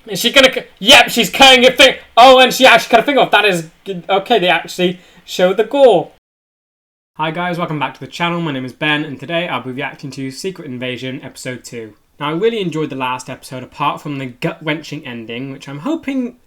Is she gonna... Yep, she's cutting your thing. Oh, and she actually cut a finger off. That is... Okay, they actually show the gore. Hi guys, welcome back to the channel. My name is Ben, and today I'll be reacting to Secret Invasion Episode 2. Now, I really enjoyed the last episode, apart from the gut-wrenching ending, which I'm hoping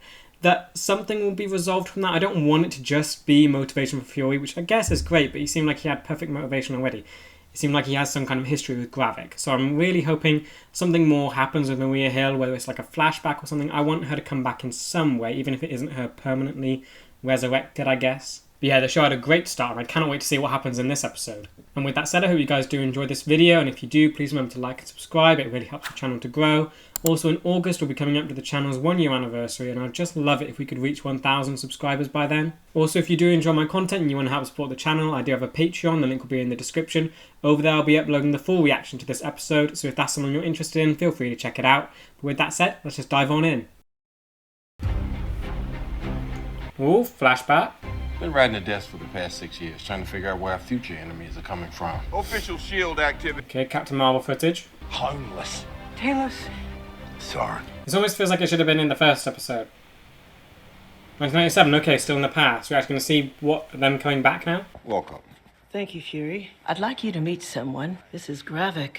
that something will be resolved from that. I don't want it to just be motivation for Fury, which I guess is great, but he seemed like he had perfect motivation already. It seemed like he has some kind of history with Gravik. So I'm really hoping something more happens with Maria Hill, whether it's like a flashback or something. I want her to come back in some way, even if it isn't her permanently resurrected, I guess. But yeah, the show had a great start, and I cannot wait to see what happens in this episode. And with that said, I hope you guys do enjoy this video, and if you do, please remember to like and subscribe. It really helps the channel to grow. Also, in August, we'll be coming up to the channel's 1 year anniversary, and I'd just love it if we could reach 1,000 subscribers by then. Also, if you do enjoy my content and you want to help support the channel, I do have a Patreon, the link will be in the description. Over there, I'll be uploading the full reaction to this episode, so if that's something you're interested in, feel free to check it out. But with that said, let's just dive on in. Ooh, flashback. Been riding the desk for the past 6 years, trying to figure out where our future enemies are coming from. Official SHIELD activity. Okay, Captain Marvel footage. Homeless. Talos. Sorry. This almost feels like it should have been in the first episode. 1997, okay, still in the past. We're actually going to see them coming back now? Welcome. Thank you, Fury. I'd like you to meet someone. This is Gravik.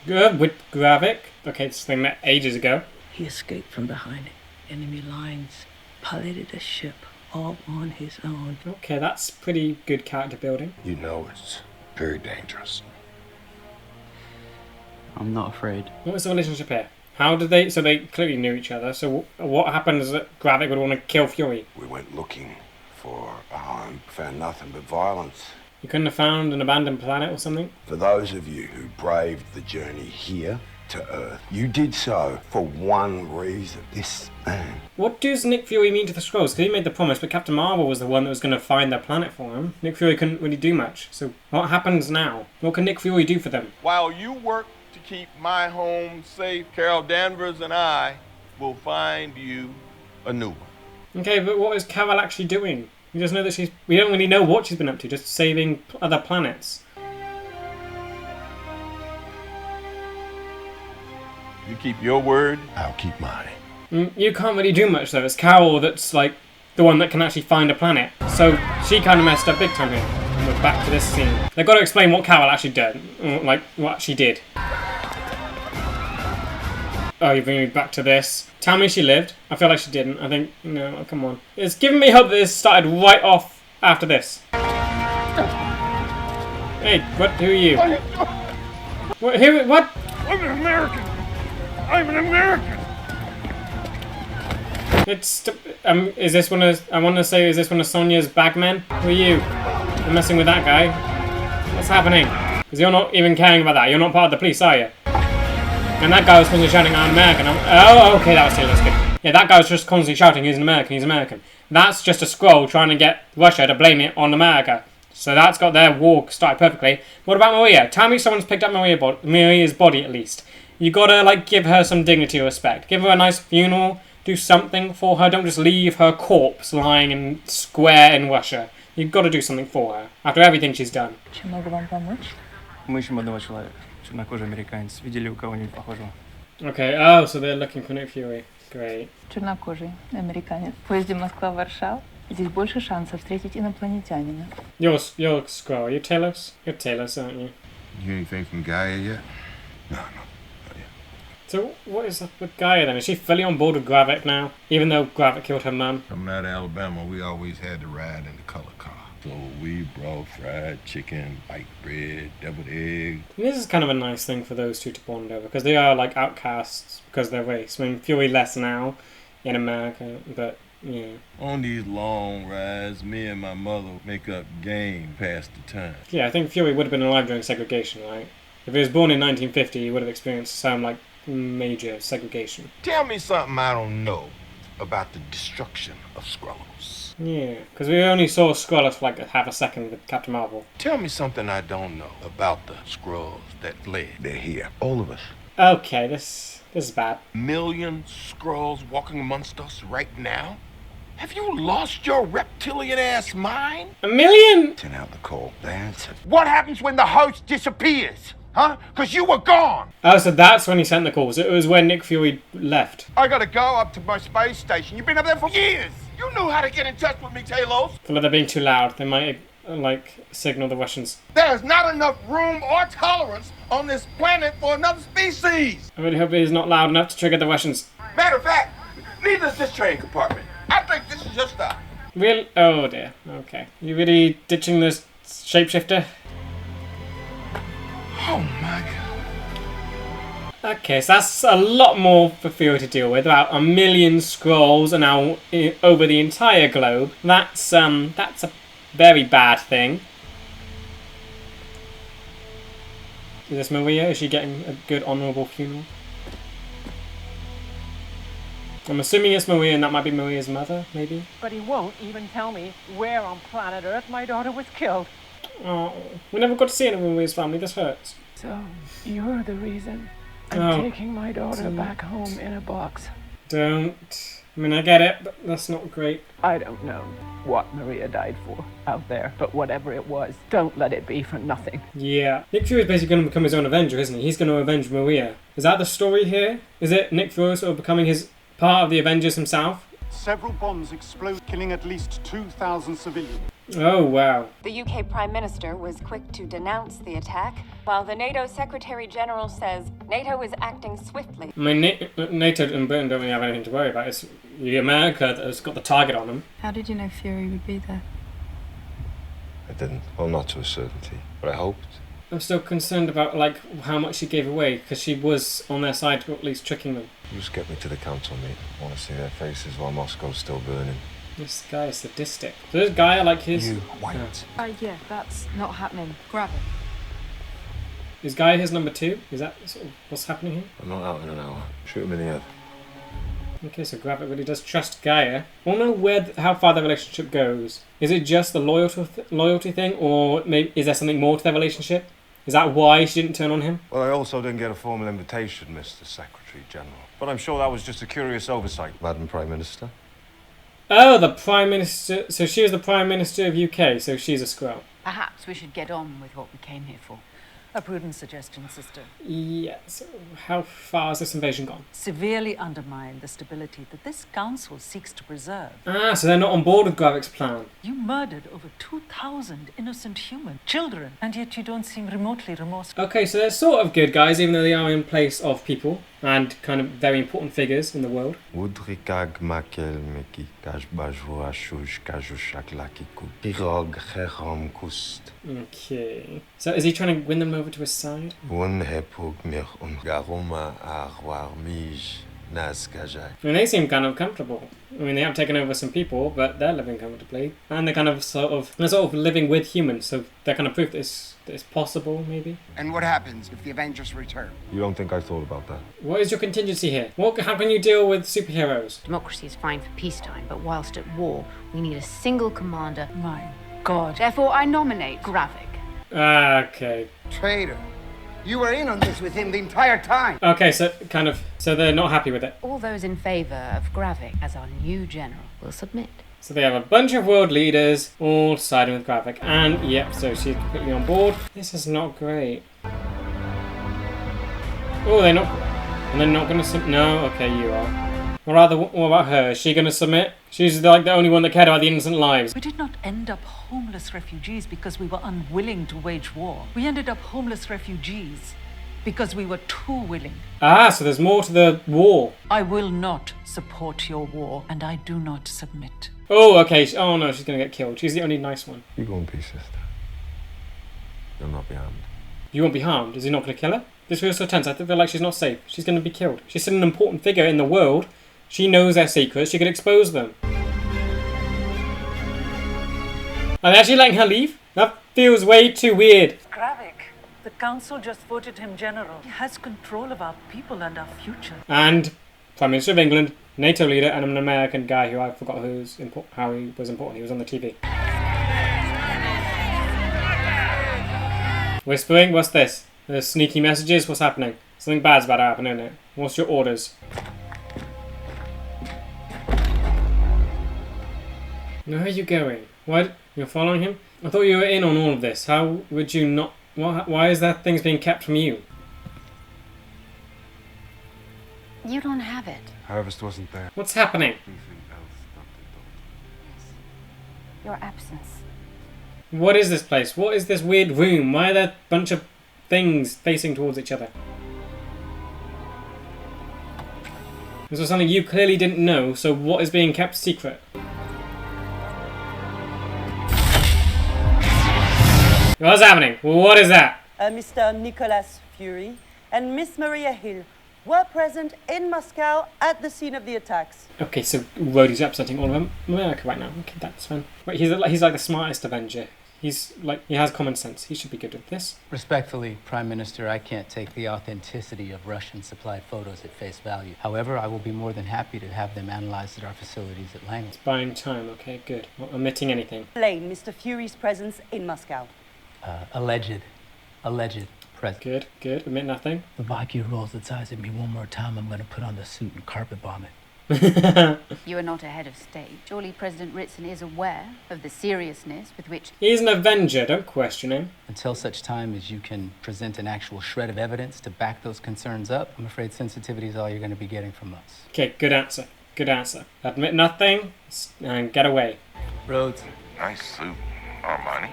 Good, with Gravik. Okay, this thing met ages ago. He escaped from behind enemy lines, piloted a ship all on his own. Okay, that's pretty good character building. You know it's very dangerous. I'm not afraid. What was the relationship here? How did they... So they clearly knew each other. So what happened is that Gravik would want to kill Fury. We went looking for a home, found nothing but violence. You couldn't have found an abandoned planet or something? For those of you who braved the journey here to Earth, you did so for one reason. This man. What does Nick Fury mean to the Skrulls? Because he made the promise, but Captain Marvel was the one that was going to find their planet for him. Nick Fury couldn't really do much. So what happens now? What can Nick Fury do for them? While you work to keep my home safe, Carol Danvers and I will find you a new one. Okay, but what is Carol actually doing? We just know that she's... We don't really know what she's been up to, just saving other planets. You keep your word. I'll keep mine. You can't really do much though. It's Carol that's like the one that can actually find a planet. So she kind of messed up big time here. And we're back to this scene. They've got to explain what Carol actually did. Like, what she did. Oh, you're bringing me back to this. Tell me she lived. I feel like she didn't. I think, no, oh, come on. It's giving me hope that this started right off after this. Hey, what? Who are you? What? Who? What? I'm an American. I'm an American. It's is this one of... I want to say, is this one of Sonya's bagmen? Who are you? You're messing with that guy. What's happening? Because you're not even caring about that. You're not part of the police, are you? And that guy was constantly shouting, I'm American. Oh, okay, that was still good. Yeah, that guy was just constantly shouting, he's an American, he's American. That's just a Skrull trying to get Russia to blame it on America. So that's got their war started perfectly. What about Maria? Tell me someone's picked up Maria's body at least. You gotta, like, give her some dignity or respect. Give her a nice funeral. Do something for her. Don't just leave her corpse lying in square in Russia. You've got to do something for her after everything she's done. Чем могу вам помочь? Мы ищем одного человека. Чернокожий американец. Видели у кого-нибудь похожего? Okay, oh, so they're looking for Nick Fury. Great. Чернокожий американец. В поезде Москва-Варшава. Здесь больше шансов встретить инопланетянина. You're Skrull. You're Talos? You're Talos, aren't you? You hear anything from Gaia yet? No. So what is up with Gaia then? Is she fully on board with Gravik now? Even though Gravik killed her mum? Coming out of Alabama, we always had to ride in the color car. So we brought fried chicken, white bread, deviled egg. And this is kind of a nice thing for those two to bond over, because they are like outcasts because of their race. I mean, Fury less now in America, but yeah. On these long rides, me and my mother make up game past the time. Yeah, I think Fury would have been alive during segregation, right? If he was born in 1950, he would have experienced some like major segregation. Tell me something I don't know about the destruction of Skrulls. Yeah, because we only saw Skrulls for like half a second with Captain Marvel. Tell me something I don't know about the Skrulls that fled. They're here, all of us. Okay, this is bad. Million Skrulls walking amongst us right now? Have you lost your reptilian-ass mind? 1 million? Send out the call. The answer. What happens when the host disappears? huh? Because you were gone. Oh, so that's when he sent the calls. It was when Nick Fury left. I gotta go up to my space station. You've been up there for years. You knew how to get in touch with me, Talos. I feel like they're being too loud. They might, like, signal the Russians. There's not enough room or tolerance on this planet for another species. I really hope it is not loud enough to trigger the Russians. Matter of fact, neither is this train compartment. I think this is your stop. Real? Oh dear. Okay. You really ditching this shapeshifter? Oh my God. Okay, so that's a lot more for Fury to deal with. About 1 million Skrulls are now over the entire globe. That's a very bad thing. Is this Maria? Is she getting a good honourable funeral? I'm assuming it's Maria, and that might be Maria's mother, maybe? But he won't even tell me where on planet Earth my daughter was killed. Oh, we never got to see any of Maria's family. This hurts. So, you're the reason I'm taking my daughter back home in a box. Don't. I mean, I get it, but that's not great. I don't know what Maria died for out there, but whatever it was, don't let it be for nothing. Yeah. Nick Fury is basically going to become his own Avenger, isn't he? He's going to avenge Maria. Is that the story here? Is it Nick Fury sort of becoming his part of the Avengers himself? Several bombs explode, killing at least 2,000 civilians. Oh, wow. The UK Prime Minister was quick to denounce the attack, while the NATO Secretary General says NATO is acting swiftly. I mean, NATO and Britain don't really have anything to worry about. It's America that's got the target on them. How did you know Fury would be there? I didn't. Well, not to a certainty, but I hoped. I'm still concerned about, like, how much she gave away, because she was on their side, at least tricking them. Just get me to the council meeting. I want to see their faces while Moscow's still burning. This guy is sadistic. So this guy, I like his... You wait. Yeah, that's not happening. Grab it. Is Guy his number 2? Is that sort of what's happening here? I'm not out in an hour. Shoot him in the head. Okay, so Gravik really does trust Gaia. I want to know how far their relationship goes. Is it just the loyalty thing, or maybe is there something more to their relationship? Is that why she didn't turn on him? Well, I also didn't get a formal invitation, Mr. Secretary General. But I'm sure that was just a curious oversight. Madam Prime Minister? Oh, the Prime Minister. So she was the Prime Minister of UK, so she's a Skrull. Perhaps we should get on with what we came here for. A prudent suggestion, sister. Yeah, so how far has this invasion gone? Severely undermine the stability that this council seeks to preserve. Ah, so they're not on board with Gravik's plan. You murdered over 2,000 innocent human children, and yet you don't seem remotely remorseful. Okay, so they're sort of good guys, even though they are in place of people and kind of very important figures in the world. Okay. So is he trying to win them over to his side? I mean, they seem kind of comfortable. I mean, they have taken over some people, but they're living comfortably. And they're kind of sort of living with humans, so they're kind of proof that it's possible, maybe. And what happens if the Avengers return? You don't think I thought about that? What is your contingency here? How can you deal with superheroes? Democracy is fine for peacetime, but whilst at war, we need a single commander. My God. Therefore, I nominate Gravik. Okay. Traitor. You were in on this with him the entire time. Okay, so they're not happy with it. All those in favour of Gravik as our new general will submit. So they have a bunch of world leaders all siding with Gravik. And, yep, so she's completely on board. This is not great. Oh, they're not going to submit. No, okay, you are. Or rather, what about her? Is she going to submit? She's like the only one that cared about the innocent lives. We did not end up homeless refugees because we were unwilling to wage war. We ended up homeless refugees because we were too willing. Ah, so there's more to the war. I will not support your war, and I do not submit. Oh, okay. Oh, no, she's going to get killed. She's the only nice one. You go in peace, sister. You'll not be harmed. You won't be harmed? Is he not going to kill her? This feels so tense. I feel like she's not safe. She's going to be killed. She's still an important figure in the world. She knows their secrets. She could expose them. Are they actually letting her leave? That feels way too weird. Gravik, the council just voted him general. He has control of our people and our future. And Prime Minister of England, NATO leader, and an American guy who I forgot how he was important. He was on the TV. Whispering? What's this? There's sneaky messages? What's happening? Something bad's about to happen, isn't it? What's your orders? Where are you going? What? You're following him? I thought you were in on all of this. How would you not Why is that things being kept from you? You don't have it. Harvest wasn't there. What's happening? Your absence. What is this place? What is this weird room? Why are there a bunch of things facing towards each other? This was something you clearly didn't know, so what is being kept secret? What's happening? What is that? Mr. Nicholas Fury and Miss Maria Hill were present in Moscow at the scene of the attacks. Okay, so Rhodey's representing all of America right now. Okay, that's fine. Wait, he's like the smartest Avenger. He's like, he has common sense. He should be good at this. Respectfully, Prime Minister, I can't take the authenticity of Russian-supplied photos at face value. However, I will be more than happy to have them analyzed at our facilities at Langley. It's buying time, okay, good. Not omitting anything. Explain Mr. Fury's presence in Moscow. Alleged presence. Good. Admit nothing. The Baki rolls its eyes at me one more time, I'm gonna put on the suit and carpet bomb it. You are not a head of state. Surely President Ritson is aware of the seriousness with which... He's an Avenger, don't question him. Until such time as you can present an actual shred of evidence to back those concerns up, I'm afraid sensitivity is all you're gonna be getting from us. Okay, good answer. Admit nothing and get away. Rhodes. Nice suit, Armani.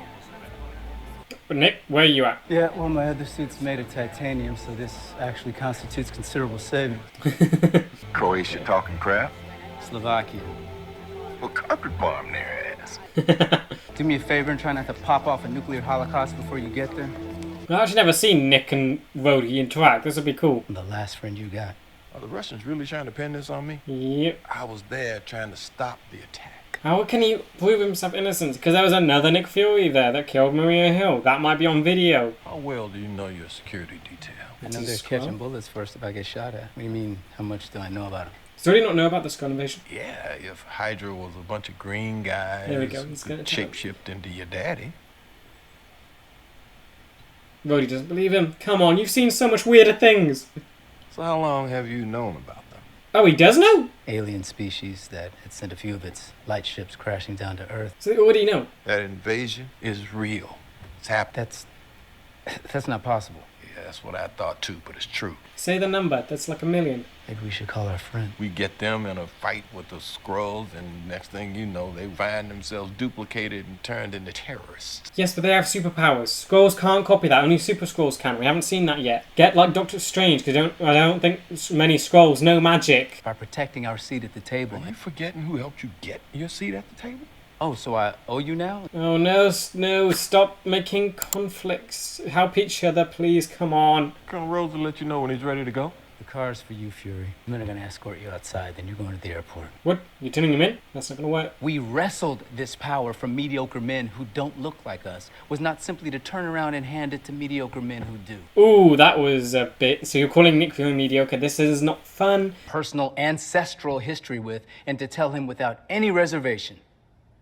Nick, where are you at? Yeah, well, my other suit's made of titanium, so this actually constitutes considerable savings. Croatia talking crap? Slovakia. Well, carpet bomb their ass. Do me a favor and try not to pop off a nuclear holocaust before you get there. I've actually never seen Nick and Rhodey interact. This would be cool. I'm the last friend you got. Are the Russians really trying to pin this on me? Yep. I was there trying to stop the attack. How can he prove himself innocent? Because there was another Nick Fury there that killed Maria Hill. That might be on video. How well do you know your security detail? I know they're catching bullets first if I get shot at. What do you mean, how much do I know about them? Does he not know about the Skrull invasion? Yeah, if Hydra was a bunch of green guys there we go. who could shapeshift into your daddy. Rhodey doesn't believe him. Come on, you've seen so much weirder things. So how long have you known about them? Oh, he does know? Alien species that had sent a few of its light ships crashing down to Earth. So what do you know? That invasion is real. It's happening. That's not possible. Yeah, that's what I thought too, but it's true. Say the number. That's like 1 million. Maybe we should call our friend. We get them in a fight with the Skrulls, and next thing you know, they find themselves duplicated and turned into terrorists. Yes, but they have superpowers. Skrulls can't copy that. Only Super Skrulls can. We haven't seen that yet. Get like Doctor Strange, because I don't think many Skrulls know magic. By protecting our seat at the table. Are you forgetting who helped you get your seat at the table? Oh, so I owe you now? Oh, no, stop making conflicts. Help each other, please, come on. Colonel Rhodes will let you know when he's ready to go. The car's for you, Fury. I'm gonna escort you outside, then you're going to the airport. What? You're turning him in? That's not gonna work. We wrestled this power from mediocre men who don't look like us. Was not simply to turn around and hand it to mediocre men who do. Ooh, that was a bit... So you're calling Nick Fury mediocre. This is not fun. Personal ancestral history with, and to tell him without any reservation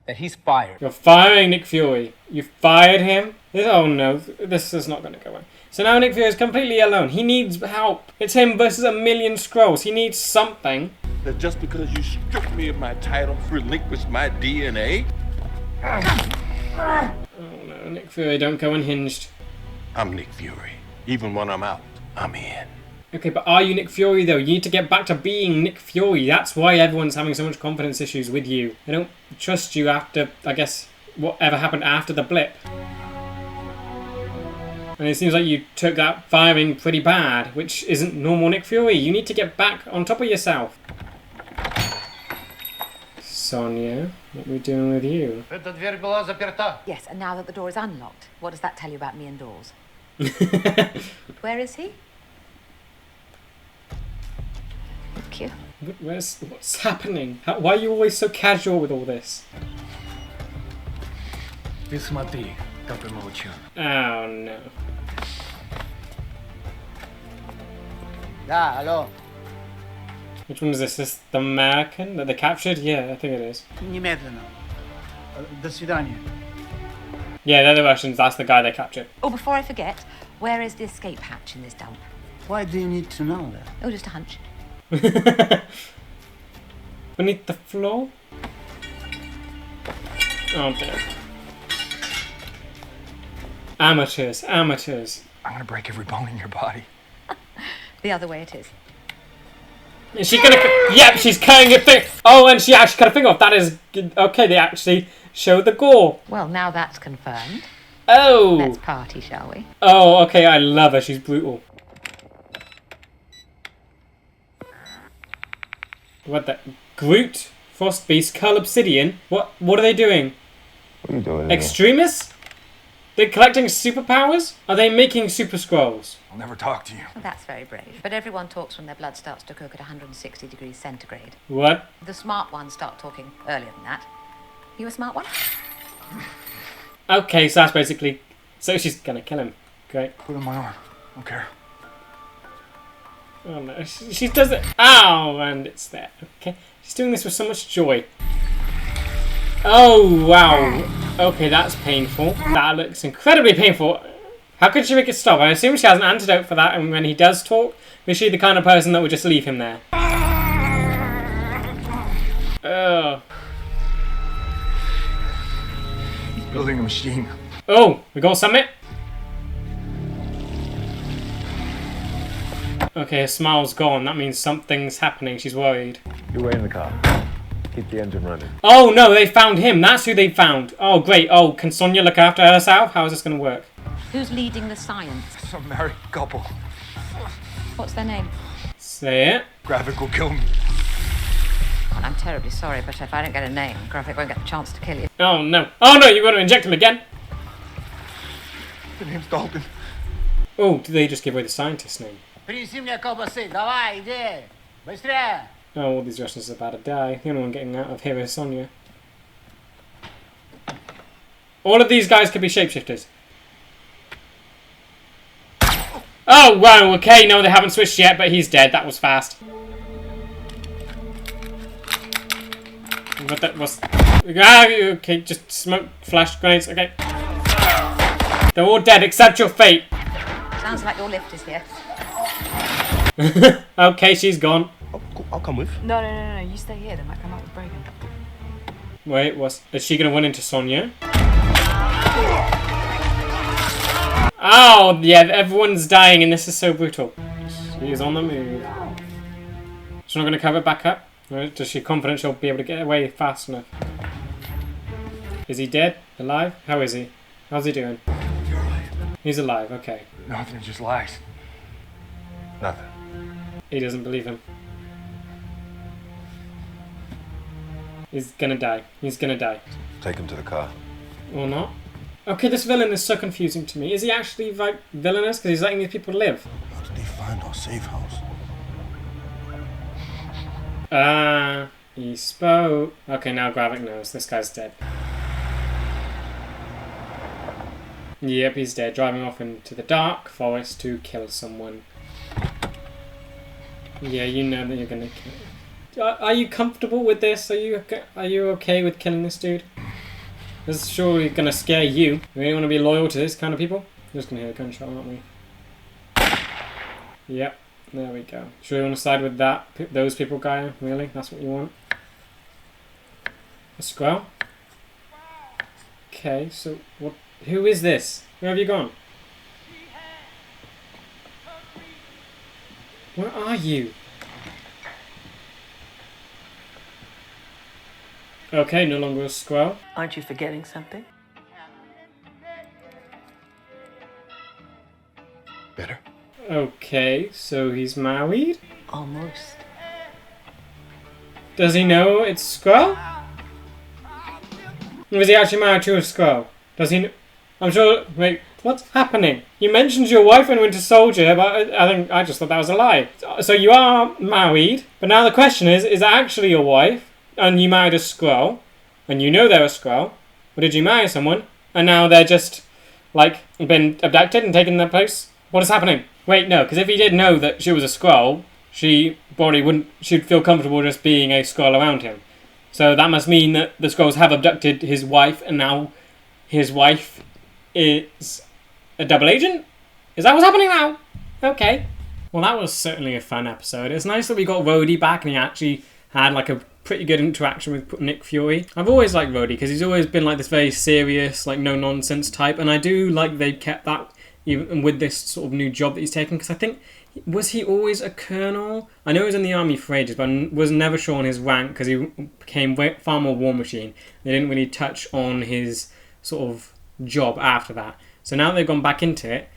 that he's fired. You're firing Nick Fury. You fired him? Oh no, this is not going to go well. So now Nick Fury is completely alone. He needs help. It's him versus 1 million Skrulls. He needs something. That just because you stripped me of my title, relinquished my DNA? Oh no, Nick Fury, don't go unhinged. I'm Nick Fury. Even when I'm out, I'm in. Okay, but are you Nick Fury though? You need to get back to being Nick Fury. That's why everyone's having so much confidence issues with you. They don't trust you after, I guess, whatever happened after the blip. And it seems like you took that firing pretty bad, which isn't normal Nick Fury. You need to get back on top of yourself. Sonia, what are we doing with you? Yes, and now that the door is unlocked, what does that tell you about me indoors? Where is he? Thank you. What's happening? Why are you always so casual with all this? Oh no. Да, алло. Which one is this? Is this the American that they captured? Yeah, I think it is. Немедленно. До свидания. Yeah, they're the Russians. That's the guy they captured. Oh, before I forget, where is the escape hatch in this dump? Why do you need to know that? Oh, just a hunch. Beneath the floor? Oh dear. Amateurs, amateurs. I'm gonna break every bone in your body. The other way it is. Is she gonna... Yep, she's cutting your thing. Oh, and she actually cut her finger off. That is... Okay, they actually show the gore. Well, now that's confirmed. Oh. Let's party, shall we? Oh, okay, I love her. She's brutal. What the... Groot? Frost Beast? Curl Obsidian? What are they doing? What are you doing? Extremists? They're collecting superpowers? Are they making super Skrulls? I'll never talk to you. Well, that's very brave. But everyone talks when their blood starts to cook at 160 degrees centigrade. What? The smart ones start talking earlier than that. You a smart one? Okay, so that's basically... So she's gonna kill him. Great. Put on my arm. I don't care. Oh no, she does it. Ow! And it's there. Okay. She's doing this with so much joy. Oh, wow. Okay, that's painful. That looks incredibly painful. How could she make it stop? I assume she has an antidote for that, and when he does talk, is she the kind of person that would just leave him there? Oh. Building a machine. Oh, we got something? Okay, her smile's gone. That means something's happening. She's worried. You wait in the car. Keep the engine running. Oh no, they found him. That's who they found. Oh great. Oh, can Sonia look after herself? How is this going to work? Who's leading the science? Some married couple. What's their name? Say it. Graphic will kill me. Well, I'm terribly sorry, but if I don't get a name, Graphic won't get the chance to kill you. Oh no. Oh no, you've got to inject him again. The name's Dalton. Oh, did they just give away the scientist's name? Принеси мне колбасы, давай, иди, быстрее! Oh, all these Russians are about to die. The only one getting out of here is Sonia. All of these guys could be shapeshifters. Oh, wow, okay, no, they haven't switched yet, but he's dead. That was fast. What that was... Ah, okay, just smoke, flash grenades, okay. They're all dead, except your fate. Sounds like your lift is here. Okay, she's gone. I'll come with. No, you stay here. They might come up with Bragan. Wait, is she gonna run into Sonia? Oh, yeah, everyone's dying and this is so brutal. She's on the move. She's not gonna cover back up? Or does she confident she'll be able to get away fast enough? Is he dead? Alive? How is he? How's he doing? He's alive, okay. Nothing, just lies. Nothing. He doesn't believe him. He's gonna die. He's gonna die. Take him to the car. Or not? Okay, this villain is so confusing to me. Is he actually, like, villainous? Because he's letting these people live. How did they find our safe house? He spoke. Okay, now Gravik knows. This guy's dead. Yep, he's dead. Driving off into the dark forest to kill someone. Yeah, you know that you're gonna kill. Are you comfortable with this? Are you okay with killing this dude? This is surely gonna scare you. You really want to be loyal to this kind of people? We're just gonna hear a gunshot, aren't we? Yep, there we go. Sure you want to side with those people, Gaia? Really? That's what you want? A Skrull? Okay, so what? Who is this? Where have you gone? Where are you? Okay, no longer a Skrull. Aren't you forgetting something? Better. Okay, so he's married? Almost. Does he know it's Skrull? Or is he actually married to a Skrull? Does he I'm sure... Wait, what's happening? You mentioned your wife and Winter Soldier, but I just thought that was a lie. So you are married, but now the question is it actually your wife, and you married a Skrull, and you know they're a Skrull, or did you marry someone, and now they're just, like, been abducted and taken their place? What is happening? Wait, no, because if he did know that she was a Skrull, she probably wouldn't... She'd feel comfortable just being a Skrull around him. So that must mean that the Skrulls have abducted his wife, and now his wife is a double agent? Is that what's happening now? Okay. Well, that was certainly a fun episode. It's nice that we got Rhodey back and he actually had like a pretty good interaction with Nick Fury. I've always liked Rhodey because he's always been like this very serious, like no nonsense type, and I do like they kept that even with this sort of new job that he's taken, because I think, was he always a colonel? I know he was in the army for ages, but I was never sure on his rank because he became far more War Machine. They didn't really touch on his sort of job after that. So now they've gone back into it,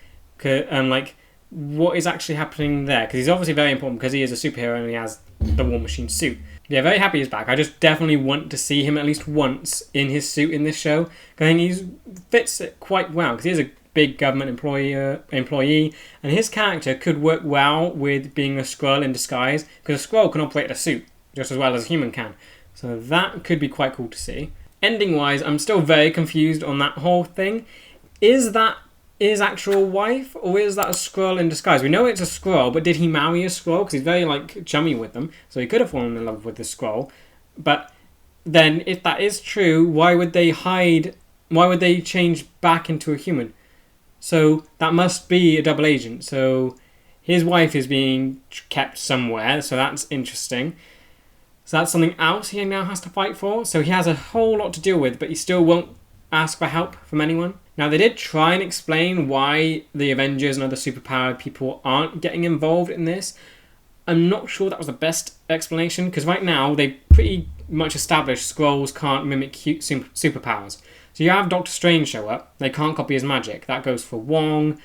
like, what is actually happening there? Because he's obviously very important because he is a superhero and he has the War Machine suit. Yeah, very happy he's back. I just definitely want to see him at least once in his suit in this show. I think he fits it quite well because he is a big government employee, and his character could work well with being a Skrull in disguise, because a Skrull can operate a suit just as well as a human can. So that could be quite cool to see. Ending-wise, I'm still very confused on that whole thing. Is that his actual wife, or is that a Skrull in disguise? We know it's a Skrull, but did he marry a Skrull? Because he's very, like, chummy with them, so he could have fallen in love with the Skrull. But then, if that is true, why would they change back into a human? So that must be a double agent. So his wife is being kept somewhere, so that's interesting. So that's something else he now has to fight for. So he has a whole lot to deal with, but he still won't ask for help from anyone. Now, they did try and explain why the Avengers and other superpowered people aren't getting involved in this. I'm not sure that was the best explanation, because right now they pretty much established Skrulls can't mimic superpowers. So you have Doctor Strange show up, they can't copy his magic. That goes for Wong.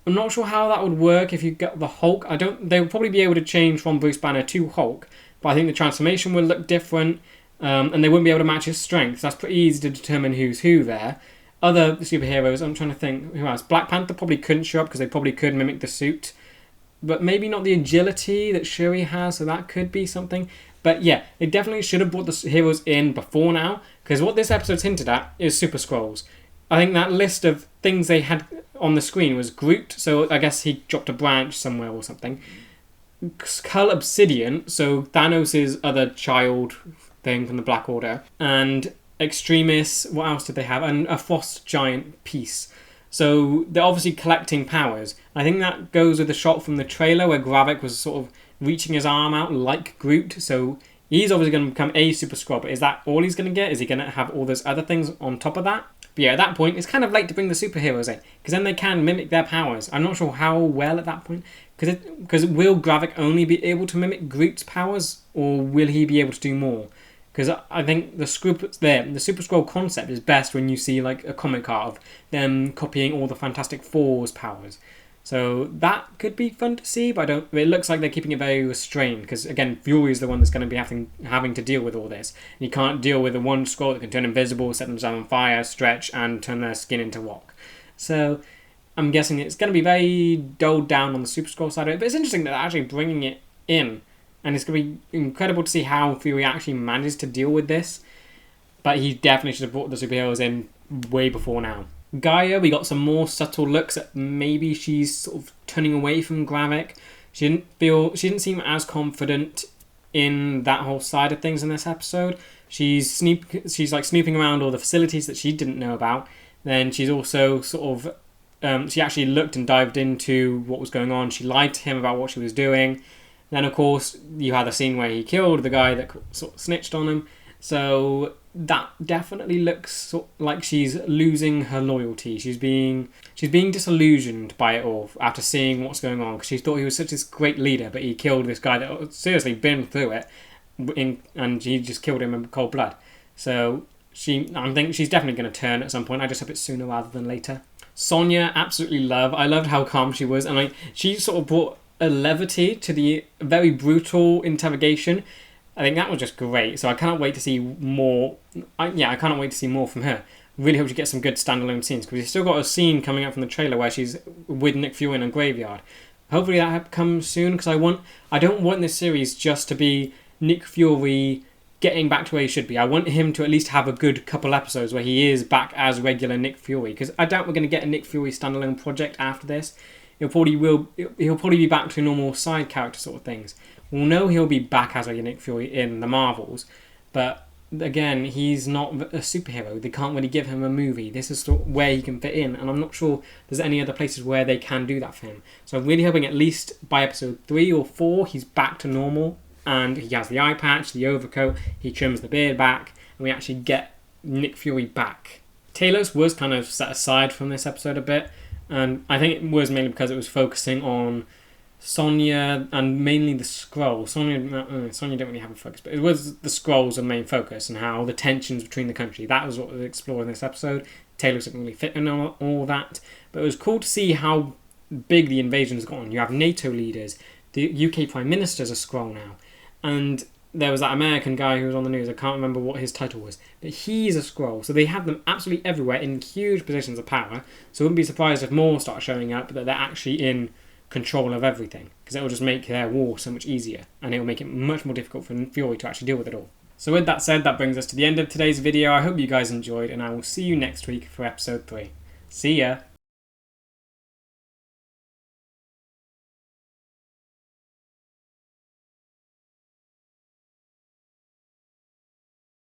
I'm not sure how that would work if you got the Hulk. They would probably be able to change from Bruce Banner to Hulk, but I think the transformation would look different, and they wouldn't be able to match his strength. That's pretty easy to determine who's who there. Other superheroes, I'm trying to think who else. Black Panther probably couldn't show up because they probably could mimic the suit, but maybe not the agility that Shuri has, so that could be something. But yeah, they definitely should have brought the heroes in before now, because what this episode's hinted at is Super Skrulls. I think that list of things they had on the screen was Groot, so I guess he dropped a branch somewhere or something. Skull Obsidian, so Thanos' other child thing from the Black Order. And Extremis, what else did they have? And a Frost Giant piece. So they're obviously collecting powers. I think that goes with the shot from the trailer where Gravik was sort of reaching his arm out like Groot, so he's obviously going to become a Super Skrull, but is that all he's going to get? Is he going to have all those other things on top of that? But yeah, at that point, it's kind of late to bring the superheroes in, because then they can mimic their powers. I'm not sure how well at that point, because will Gravik only be able to mimic Groot's powers, or will he be able to do more? Because I think the Super Skrull concept is best when you see like a comic art of them copying all the Fantastic Four's powers. So that could be fun to see, but it looks like they're keeping it very restrained, because again, Fury is the one that's going to be having to deal with all this. And you can't deal with the one Skrull that can turn invisible, set themselves on fire, stretch, and turn their skin into rock. So I'm guessing it's going to be very dulled down on the Super Skrull side of it, but it's interesting that they're actually bringing it in, and it's going to be incredible to see how Fury actually manages to deal with this. But he definitely should have brought the superheroes in way before now. Gaia, we got some more subtle looks at maybe she's sort of turning away from Gravik. She didn't seem as confident in that whole side of things in this episode. She's like snooping around all the facilities that she didn't know about. Then she's also sort of she actually looked and dived into what was going on. She lied to him about what she was doing. Then of course you had the scene where he killed the guy that sort of snitched on him. So that definitely looks like she's losing her loyalty. She's being disillusioned by it all after seeing what's going on, because she thought he was such a great leader, but he killed this guy that had seriously been through it, and he just killed him in cold blood. So I think she's definitely going to turn at some point. I just hope it's sooner rather than later. Sonya, absolutely love. I loved how calm she was, and she sort of brought a levity to the very brutal interrogation. I think that was just great, so I cannot wait to see more. I cannot wait to see more from her. Really hope she gets some good standalone scenes, because we've still got a scene coming up from the trailer where she's with Nick Fury in a graveyard. Hopefully that comes soon, because I don't want this series just to be Nick Fury getting back to where he should be. I want him to at least have a good couple episodes where he is back as regular Nick Fury, because I doubt we're going to get a Nick Fury standalone project after this. He'll probably be back to normal side character sort of things. We'll know he'll be back as regular Nick Fury in the Marvels, but again, he's not a superhero. They can't really give him a movie. This is where he can fit in, and I'm not sure there's any other places where they can do that for him. So I'm really hoping at least by episode 3 or 4 he's back to normal. and he has the eye patch, the overcoat, he trims the beard back, and we actually get Nick Fury back. Talos was kind of set aside from this episode a bit, and I think it was mainly because it was focusing on Sonya and mainly the Skrulls. Sonya didn't really have a focus, but it was the Skrulls the main focus and how the tensions between the country. That was what was explored in this episode. Talos didn't really fit in all that, but it was cool to see how big the invasion's gone. You have NATO leaders, the UK Prime Minister's a Skrull now, and there was that American guy who was on the news, I can't remember what his title was, but he's a Skrull. So they have them absolutely everywhere in huge positions of power, so I wouldn't be surprised if more start showing up, that they're actually in control of everything, because it will just make their war so much easier, and it will make it much more difficult for Fury to actually deal with it all. So with that said, that brings us to the end of today's video. I hope you guys enjoyed, and I will see you next week for episode 3. See ya!